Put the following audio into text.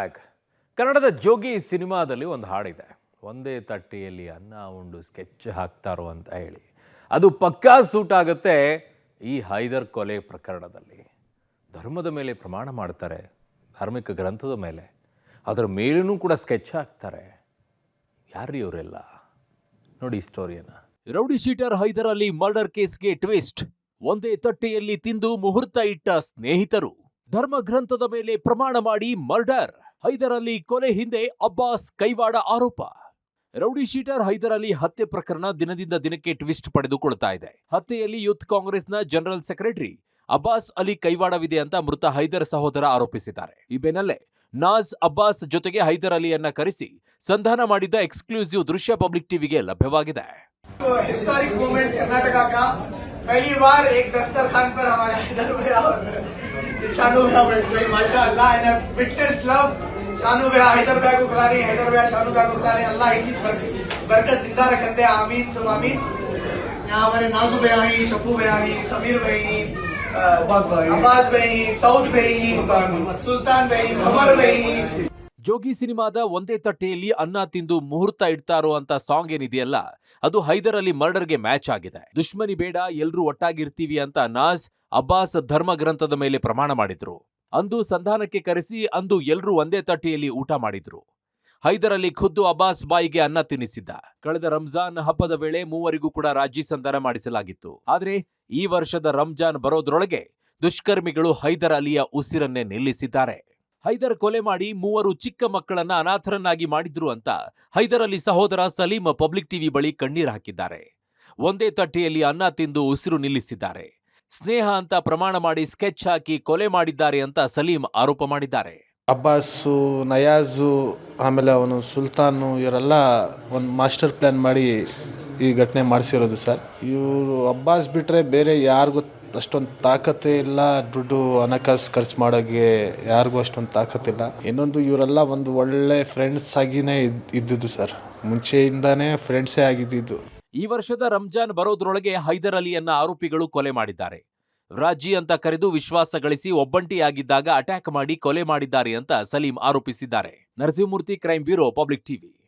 Back. ಕನ್ನಡದ ಜೋಗಿ ಸಿನಿಮಾದಲ್ಲಿ ಒಂದು ಹಾಡಿದೆ. ಒಂದೇ ತಟ್ಟೆಯಲ್ಲಿ ಅನ್ನ ಉಂಡು ಸ್ಕೆಚ್ ಹಾಕ್ತಾರೋ ಅಂತ ಹೇಳಿ. ಅದು ಪಕ್ಕಾ ಸೂಟ್ ಆಗುತ್ತೆ ಈ ಹೈದರ್ ಕೊಲೆ ಪ್ರಕರಣದಲ್ಲಿ. ಧರ್ಮದ ಮೇಲೆ ಪ್ರಮಾಣ ಮಾಡ್ತಾರೆ, ಧಾರ್ಮಿಕ ಗ್ರಂಥದ ಮೇಲೆ, ಅದರ ಮೇಲೂ ಕೂಡ ಸ್ಕೆಚ್ ಹಾಕ್ತಾರೆ. ಯಾರ್ರೀ ಇವರೆಲ್ಲ? ನೋಡಿ ಈ ಸ್ಟೋರಿಯನ್ನ. Rowdy sheeter Haider Ali murder ಕೇಸ್ಗೆ ಟ್ವಿಸ್ಟ್. ಒಂದೇ ತಟ್ಟೆಯಲ್ಲಿ ತಿಂದು ಮುಹೂರ್ತ ಇಟ್ಟ ಸ್ನೇಹಿತರು. ಧರ್ಮ ಗ್ರಂಥದ ಮೇಲೆ ಪ್ರಮಾಣ ಮಾಡಿ ಮರ್ಡರ್. ಹೈದರ್ ಅಲಿ ಕೊಲೆ ಹಿಂದೆ ಅಬ್ಬಾಸ್ ಕೈವಾಡ ಆರೋಪ. ರೌಡಿ ಶೀಟರ್ ಹೈದರ್ ಅಲಿ ಹತ್ಯೆ ಪ್ರಕರಣ ದಿನದಿಂದ ದಿನಕ್ಕೆ ಟ್ವಿಸ್ಟ್ ಪಡೆದುಕೊಳ್ತಾ ಇದೆ. ಹತ್ಯೆಯಲ್ಲಿ ಯೂತ್ ಕಾಂಗ್ರೆಸ್ನ ಜನರಲ್ ಸೆಕ್ರೆಟರಿ ಅಬ್ಬಾಸ್ ಅಲಿ ಕೈವಾಡವಿದೆ ಅಂತ ಮೃತ ಹೈದರ್ ಸಹೋದರ ಆರೋಪಿಸಿದ್ದಾರೆ. ಈ ಬೆನ್ನಲ್ಲೇ ನಾಜ್ ಅಬ್ಬಾಸ್ ಜೊತೆಗೆ ಹೈದರ್ ಅಲಿಯನ್ನ ಕರೆಸಿ ಸಂಧಾನ ಮಾಡಿದ್ದ ಎಕ್ಸ್ಕ್ಲೂಸಿವ್ ದೃಶ್ಯ ಪಬ್ಲಿಕ್ ಟಿವಿಗೆ ಲಭ್ಯವಾಗಿದೆ. हिस्टोरिक मूवमेंट कर्नाटका का पहली बार एक दस्तरखान पर हमारे हैदर भैया और शानू भैया बैठ गए माशाअल्लाह एंड विटनेस लव शानू भैया हैदर भैया को खिला रही है, हैदर भैया शानू भैया को खिला रहे हैं। अल्लाह इसी बरकत जिंदा रखते हैं, आमीन सुम आमीन। यहाँ हमारे नाजू भैया ही, शफू भैया ही, समीर भाई ही, अब्बास भाई ही, सऊद भाई ही, सुल्तान भाई, उमर भाई ही। ಜೋಗಿ ಸಿನಿಮಾದ ಒಂದೇ ತಟ್ಟೆಯಲ್ಲಿ ಅನ್ನ ತಿಂದು ಮುಹೂರ್ತ ಇಡ್ತಾರೋ ಅಂತ ಸಾಂಗ್ ಏನಿದೆಯಲ್ಲ, ಅದು ಹೈದರ್ ಅಲಿ ಮರ್ಡರ್ಗೆ ಮ್ಯಾಚ್ ಆಗಿದೆ. ದುಶ್ಮನಿ ಬೇಡ, ಎಲ್ರೂ ಒಟ್ಟಾಗಿರ್ತೀವಿ ಅಂತ ನಾಜ್ ಅಬ್ಬಾಸ್ ಧರ್ಮ ಗ್ರಂಥದ ಮೇಲೆ ಪ್ರಮಾಣ ಮಾಡಿದ್ರು. ಅಂದು ಸಂಧಾನಕ್ಕೆ ಕರೆಸಿ ಅಂದು ಎಲ್ರೂ ಒಂದೇ ತಟ್ಟೆಯಲ್ಲಿ ಊಟ ಮಾಡಿದ್ರು. ಹೈದರ್ ಅಲಿ ಖುದ್ದು ಅಬ್ಬಾಸ್ ಬಾಯಿಗೆ ಅನ್ನ ತಿನ್ನಿಸಿದ್ದ. ಕಳೆದ ರಂಜಾನ್ ಹಬ್ಬದ ವೇಳೆ ಮೂವರಿಗೂ ಕೂಡ ರಾಜಿ ಸಂಧಾನ ಮಾಡಿಸಲಾಗಿತ್ತು. ಆದ್ರೆ ಈ ವರ್ಷದ ರಂಜಾನ್ ಬರೋದ್ರೊಳಗೆ ದುಷ್ಕರ್ಮಿಗಳು ಹೈದರ್ ಅಲಿಯ ಉಸಿರನ್ನೇ ನಿಲ್ಲಿಸಿದ್ದಾರೆ. ಹೈದರ್ ಕೊಲೆ ಮಾಡಿ ಮೂವರು ಚಿಕ್ಕ ಮಕ್ಕಳನ್ನ ಅನಾಥರನ್ನಾಗಿ ಮಾಡಿದ್ರು ಅಂತ ಹೈದರ್ ಅಲಿ ಸಹೋದರ ಸಲೀಂ ಪಬ್ಲಿಕ್ ಟಿವಿ ಬಳಿ ಕಣ್ಣೀರು ಹಾಕಿದ್ದಾರೆ. ಒಂದೇ ತಟ್ಟೆಯಲ್ಲಿ ಅನ್ನ ತಿಂದು ಉಸಿರು ನಿಲ್ಲಿಸಿದ್ದಾರೆ. ಸ್ನೇಹ ಅಂತ ಪ್ರಮಾಣ ಮಾಡಿ ಸ್ಕೆಚ್ ಹಾಕಿ ಕೊಲೆ ಮಾಡಿದ್ದಾರೆ ಅಂತ ಸಲೀಂ ಆರೋಪ ಮಾಡಿದ್ದಾರೆ. ಅಬ್ಬಾಸು, ನಯಾಜು, ಆಮೇಲೆ ಅವನು ಸುಲ್ತಾನು, ಇವರೆಲ್ಲ ಒಂದು ಮಾಸ್ಟರ್ ಪ್ಲಾನ್ ಮಾಡಿ ಈ ಘಟನೆ ಮಾಡಿಸಿರೋದು ಸರ್. ಇವರು ಅಬ್ಬಾಸ್ ಬಿಟ್ಟರೆ ಬೇರೆ ಯಾರಿಗೂ ಅಷ್ಟೊಂದು ತಾಕತ್ತೇ ಇಲ್ಲ. ದುಡ್ಡು ಹಣಕಾಸು ಖರ್ಚು ಮಾಡೋಕ್ಕೆ ಯಾರಿಗೂ ಅಷ್ಟೊಂದು ತಾಕತ್ತಿಲ್ಲ. ಇನ್ನೊಂದು ಇವರೆಲ್ಲ ಒಂದು ಒಳ್ಳೆ ಫ್ರೆಂಡ್ಸ್ ಆಗಿನೇ ಇದ್ದಿದ್ದು ಸರ್. ಮುಂಚೆಯಿಂದಾನೇ ಫ್ರೆಂಡ್ಸೇ ಆಗಿದ್ದು. ಈ ವರ್ಷದ ರಂಜಾನ್ ಬರೋದ್ರೊಳಗೆ ಹೈದರ್ ಅಲಿಯನ್ನ ಆರೋಪಿಗಳು ಕೊಲೆ ಮಾಡಿದ್ದಾರೆ. ರಾಜಿ ಅಂತ ಕರೆದು ವಿಶ್ವಾಸ ಗಳಿಸಿ ಒಬ್ಬಂಟಿಯಾಗಿದ್ದಾಗ ಅಟ್ಯಾಕ್ ಮಾಡಿ ಕೊಲೆ ಮಾಡಿದ್ದಾರೆ ಅಂತ ಸಲೀಂ ಆರೋಪಿಸಿದ್ದಾರೆ. Narasimhamurthy, crime bureau, public TV.